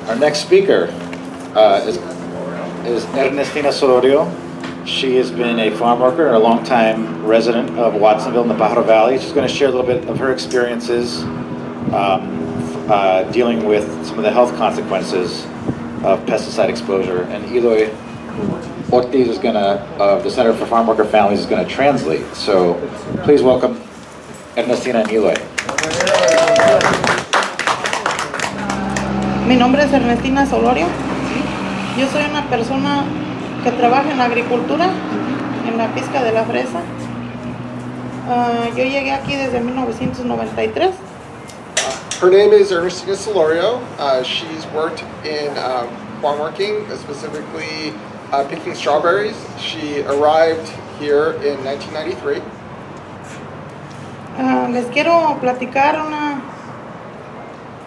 Our next speaker is Ernestina Solorio. She has been a farm worker and a longtime resident of Watsonville in the Pajaro Valley. She's going to share a little bit of her experiences dealing with some of the health consequences of pesticide exposure. And Eloy Ortiz is going to, of the Center for Farm Worker Families, is going to translate. So please welcome Ernestina and Eloy. Mi nombre es Ernestina Solorio. Yo soy una persona que trabaja en la agricultura, en la pizca de la fresa. Yo llegué aquí desde 1993. Her name is Ernestina Solorio. She's worked in farm working, specifically picking strawberries. She arrived here in 1993. Les quiero platicar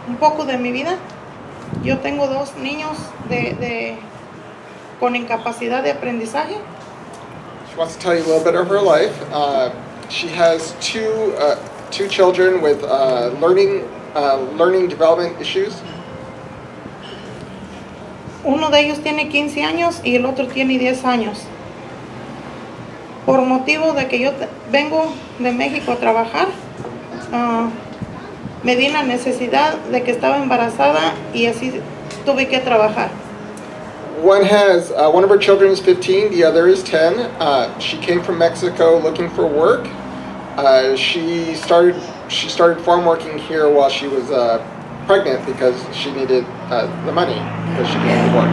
un poco de mi vida. Yo tengo dos niños con incapacidad de aprendizaje. She wants to tell you a little bit of her life. She has two children with learning development issues. Uno de ellos tiene 15 años y el otro tiene 10 años. Por motivo de que yo vengo de México a trabajar, me vi la necesidad de que estaba embarazada y así tuve que trabajar. One of her children is 15, the other is 10. She came from Mexico looking for work. She started farm working here while she was pregnant because she needed the money because she needed work.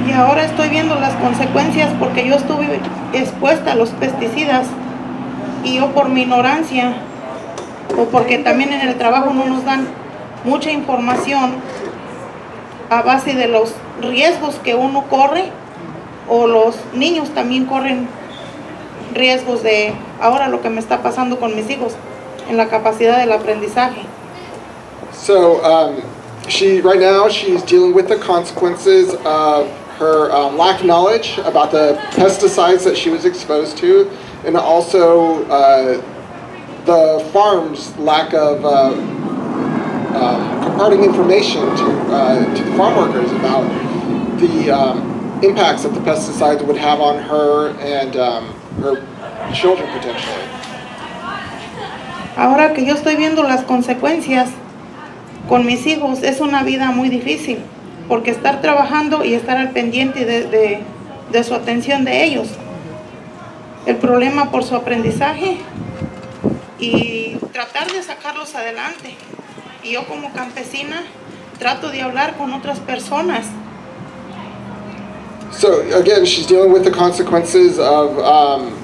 Y ahora estoy viendo las consecuencias porque yo estuve expuesta a los pesticidas y yo por mi ignorancia o porque también en el trabajo no nos dan mucha información a base de los riesgos que uno corre, o los niños también corren riesgos de ahora lo que me está pasando con mis hijos en la capacidad del aprendizaje. So right now she's dealing with the consequences of her lack of knowledge about the pesticides that she was exposed to, and also the farm's lack of imparting information to the farm workers about the impacts that the pesticides would have on her and her children potentially. Ahora que yo estoy viendo las consecuencias con mis hijos, es una vida muy difícil, porque estar trabajando y estar al pendiente de su atención de ellos, el problema por su aprendizaje y tratar de sacarlos adelante. Y yo como campesina trato de hablar con otras personas. So again, she's dealing with the consequences of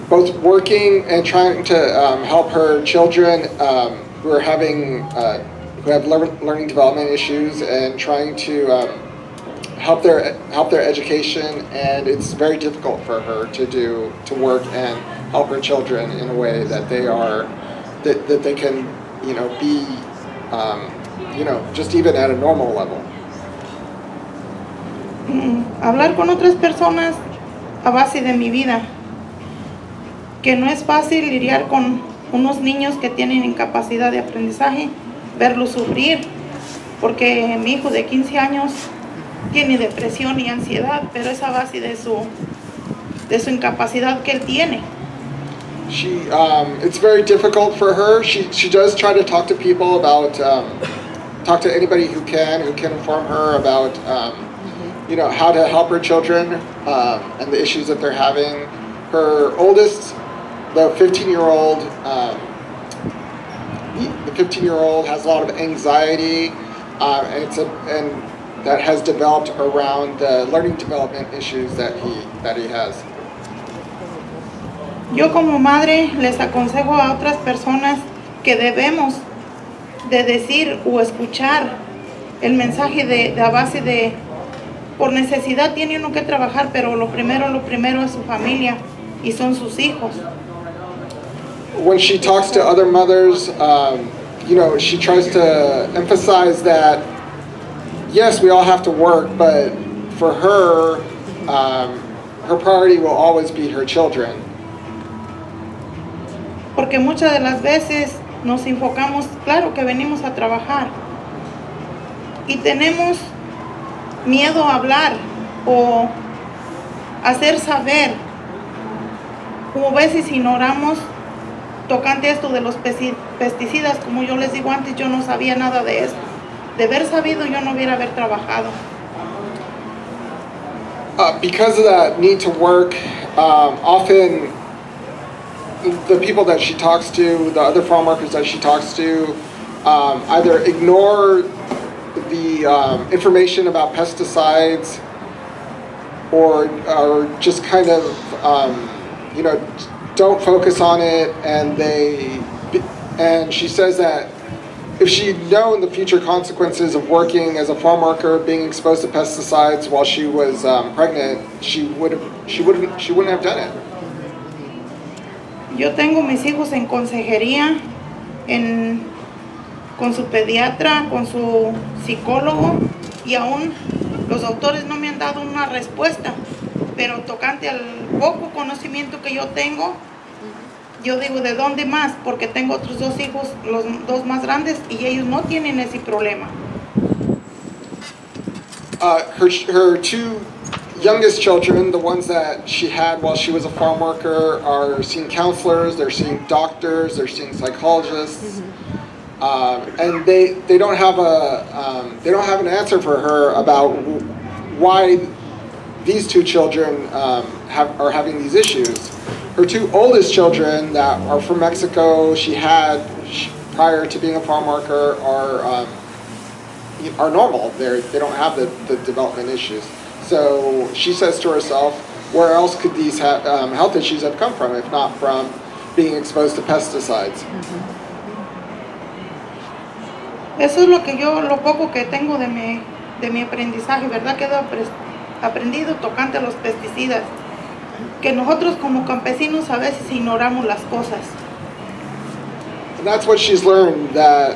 both working and trying to help her children who have learning development issues, and trying to help their education. And it's very difficult for her to work and help her children in a way that they can be just even at a normal level. Hablar con otras personas a base de mi vida, que no es fácil lidiar con unos niños que tienen incapacidad de aprendizaje, verlos sufrir, porque mi hijo de 15 años tiene depresión y ansiedad, pero es a base de su incapacidad que él tiene. It's very difficult for her. She does try to talk to people about, talk to anybody who can inform her about, how to help her children and the issues that they're having. Her oldest, the 15-year-old, has a lot of anxiety, and that has developed around the learning development issues that he has. Yo como madre les aconsejo a otras personas que debemos de decir o escuchar el mensaje de a base de, por necesidad tiene uno que trabajar, pero lo primero es su familia y son sus hijos. When she talks to other mothers, she tries to emphasize that yes, we all have to work, but for her, her priority will always be her children. Porque muchas de las veces nos enfocamos, claro que venimos a trabajar, y tenemos miedo a hablar o hacer saber. Como veces ignoramos tocante esto de los pesticidas, como yo les digo antes, yo no sabía nada de esto. De haber sabido, yo no hubiera haber trabajado. Because of that need to work, often the people that she talks to, the other farm workers that she talks to, either ignore the information about pesticides or just kind of, you know, don't focus on it, and she says that if she'd known the future consequences of working as a farm worker, being exposed to pesticides while she was pregnant, she wouldn't have done it. Yo tengo mis hijos en consejería, con su pediatra, con su psicólogo, y aún los doctores no me han dado una respuesta, pero tocante al poco conocimiento que yo tengo, yo digo, ¿de dónde más? Porque tengo otros dos hijos, los dos más grandes, y ellos no tienen ese problema. Her two youngest children, the ones that she had while she was a farm worker, are seeing counselors, they're seeing doctors, they're seeing psychologists, and they don't have an answer for her about why these two children are having these issues. Her two oldest children that are from Mexico, prior to being a farm worker, are normal. They don't have the development issues. So she says to herself, where else could these health issues have come from if not from being exposed to pesticides? Eso es lo poco que tengo de mi aprendizaje, ¿verdad? Que he aprendido tocante a los pesticidas, que nosotros como campesinos a veces ignoramos las cosas. And that's what she's learned, that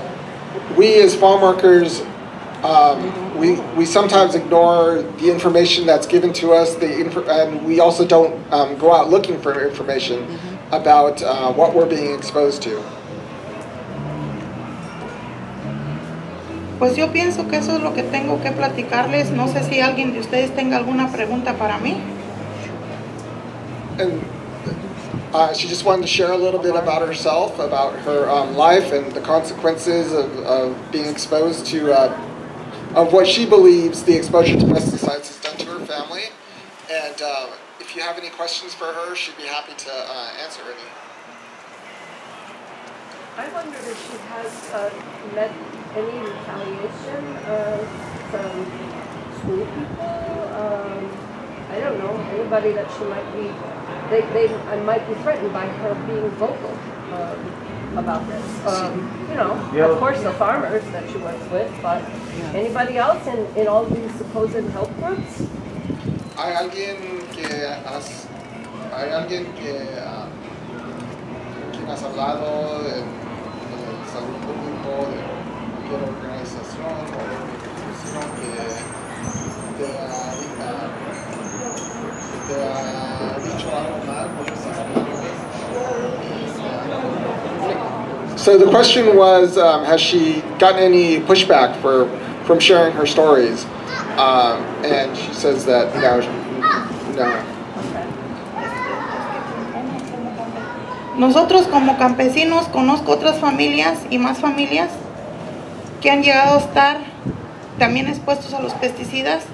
we as farm workers, we sometimes ignore the information that's given to us, and we also don't go out looking for information about what we're being exposed to. Pues yo pienso que eso es lo que tengo que platicarles. No sé si alguien de ustedes tenga alguna pregunta para mí. And she just wanted to share a little bit about herself, about her life and the consequences of being exposed to, of what she believes the exposure to pesticides has done to her family. And if you have any questions for her, she'd be happy to answer any. I wondered if she has met any retaliation from school people. I don't know, anybody that she might be, I might be threatened by her being vocal about this. You know, of course the farmers that she works with, but anybody else in all these supposed health groups? ¿Hay alguien que quien has hablado de salud pública, de cualquier organización o institución que te ha dicho algo mal por esas acciones? So the question was, has she gotten any pushback from sharing her stories? And she says that no. Nosotros como campesinos conozco otras familias y más familias que han llegado a estar también expuestos a los pesticidas.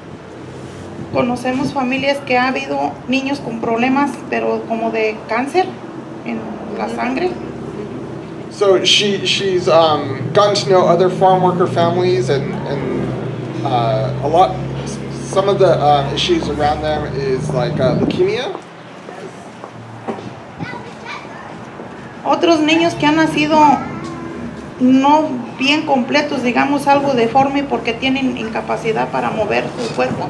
Conocemos familias que ha habido niños con problemas, pero como de cáncer en la sangre. So she's gotten to know other farm worker families and some of the issues around them is like leukemia. Otros niños que han nacido no bien completos, digamos algo deforme porque tienen incapacidad para mover su cuerpo.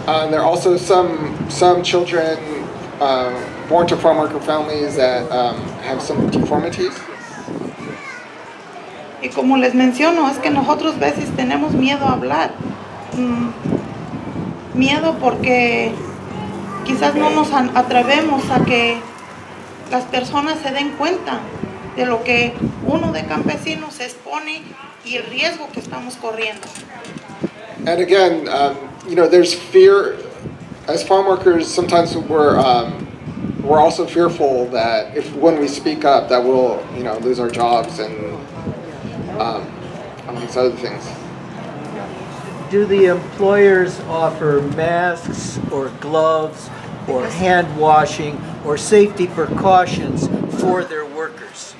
There are also some children born to farm worker families that have some deformities. Y como les menciono, es que nosotros a veces tenemos miedo a hablar. Miedo porque quizás no nos atrevemos a que las personas se den cuenta de lo que uno de campesino se expone y el riesgo que estamos corriendo. And again, you know, there's fear. As farm workers, sometimes we're also fearful that when we speak up, that we'll, you know, lose our jobs and these other things. Do the employers offer masks or gloves or hand washing or safety precautions for their workers?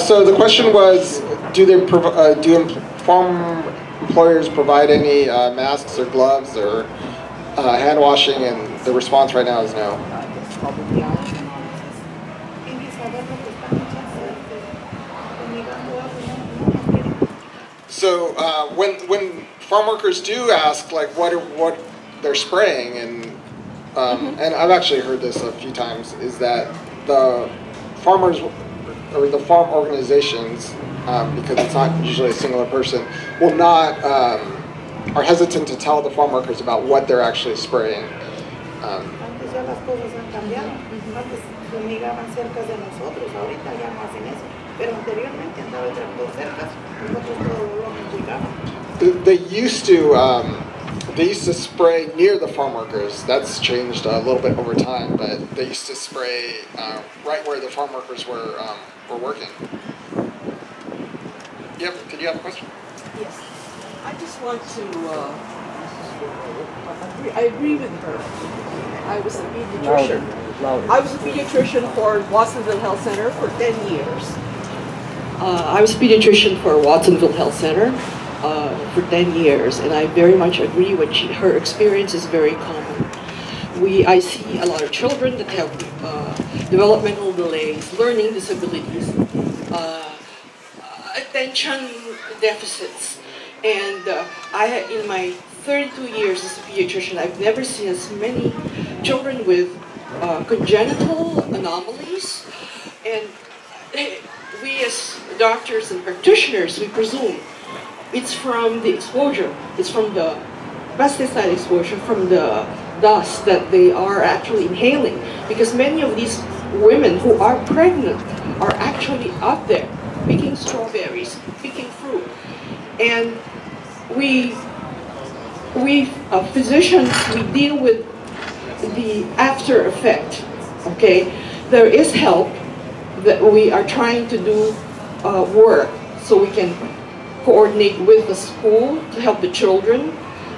So the question was, do farm employers provide any masks or gloves or hand washing? And the response right now is no. So when farm workers do ask, like, what they're spraying, and I've actually heard this a few times, is that the farmers or the farm organizations, because it's not usually a singular person, are hesitant to tell the farm workers about what they're actually spraying. Antes ya las cosas han cambiado. Antes fumigaban cerca de nosotros, ahorita ya no hacen eso. Pero anteriormente andaba el tractor cerca, nosotros todo lo llegaban. They used to spray near the farm workers. That's changed a little bit over time, but they used to spray right where the farm workers were working. Yep. Did you have a question? Yes. I just want to. I agree with her. I was a pediatrician. I was a pediatrician for Watsonville Health Center for 10 years. I was a pediatrician for Watsonville Health Center for 10 years, and I very much agree with her experience is very common. I see a lot of children that have developmental delays, learning disabilities, attention deficits, and in my 32 years as a pediatrician, I've never seen as many children with congenital anomalies, and we as doctors and practitioners, we presume it's from the exposure, it's from the pesticide exposure, from the dust that they are actually inhaling, because many of these women who are pregnant are actually out there picking strawberries, picking fruit, and we physicians, we deal with the after effect. Okay, there is help that we are trying to do work so we can coordinate with the school to help the children.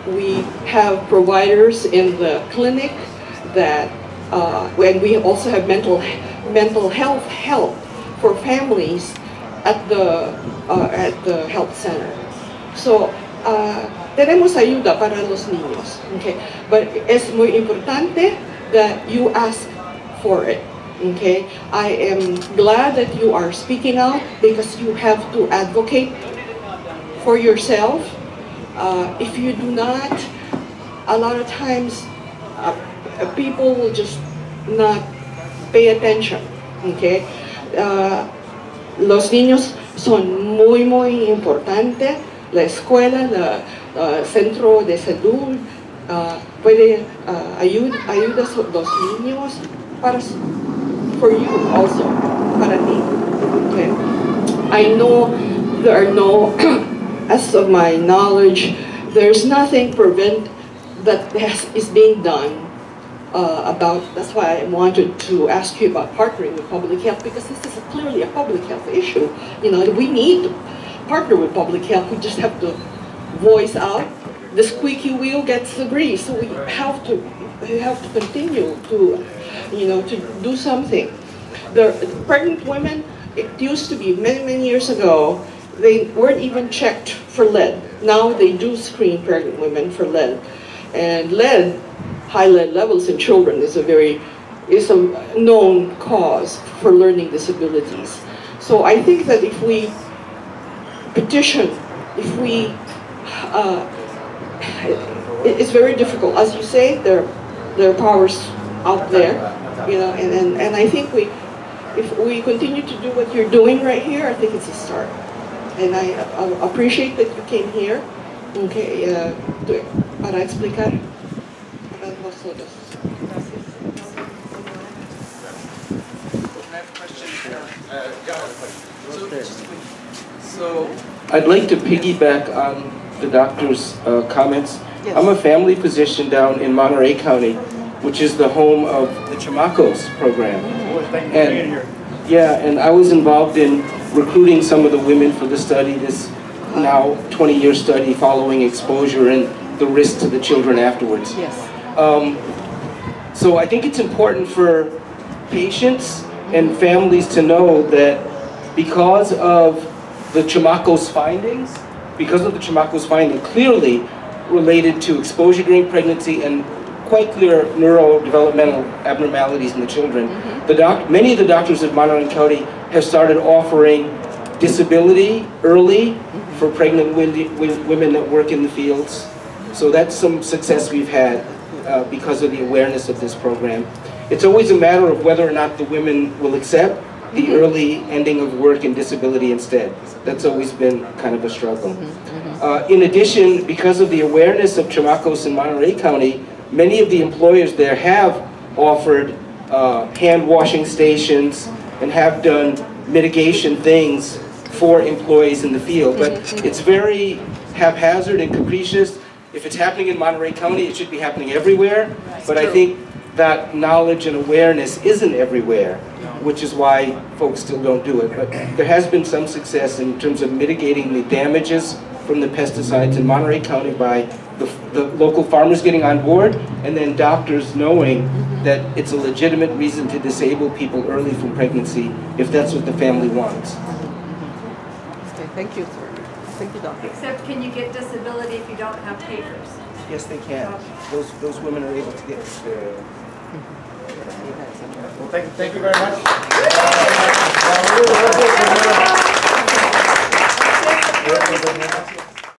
We have providers in the clinic that, and we also have mental health help for families at the health center. So tenemos ayuda para los niños. Okay, but es muy importante that you ask for it. Okay, I am glad that you are speaking out because you have to advocate for yourself. If you do not, a lot of times people will just not pay attention. Okay, los niños son muy importantes. La escuela, el centro de salud puede ayudar a los niños for you also, para ti. Okay. I know there are no, as of my knowledge, there's nothing that is being done about. That's why I wanted to ask you about partnering with public health, because this is clearly a public health issue. You know, we need to partner with public health. We just have to voice out. The squeaky wheel gets the grease, so we have to continue to, you know, to do something. The pregnant women, it used to be many years ago, they weren't even checked for lead. Now they do screen pregnant women for lead, and lead, high lead levels in children is a known cause for learning disabilities. So I think that if we petition, if we, it's very difficult. As you say, there are powers out there, you know, and I think if we continue to do what you're doing right here, I think it's a start. And I appreciate that you came here, okay, para explicar para nosotros. So I'd like to piggyback on the doctor's comments. Yes. I'm a family physician down in Monterey County, which is the home of the Chamacos program. And yeah, and I was involved in recruiting some of the women for the study, this now 20-year study following exposure and the risk to the children afterwards. Yes. So I think it's important for patients and families to know that because of the Chamacos findings, clearly related to exposure during pregnancy and quite clear neurodevelopmental abnormalities in the children, many of the doctors of Monterey County have started offering disability early for pregnant women that work in the fields. So that's some success we've had because of the awareness of this program. It's always a matter of whether or not the women will accept the early ending of work and disability instead. That's always been kind of a struggle. In addition, because of the awareness of Chamacos in Monterey County, many of the employers there have offered hand washing stations and have done mitigation things for employees in the field. But it's very haphazard and capricious. If it's happening in Monterey County, it should be happening everywhere. But I think that knowledge and awareness isn't everywhere, which is why folks still don't do it. But there has been some success in terms of mitigating the damages from the pesticides in Monterey County by the local farmers getting on board, and then doctors knowing that it's a legitimate reason to disable people early from pregnancy if that's what the family wants. Okay, thank you, sir. Thank you, doctor. Except, can you get disability if you don't have papers? Yes, they can. Those women are able to get Well, thank you very much.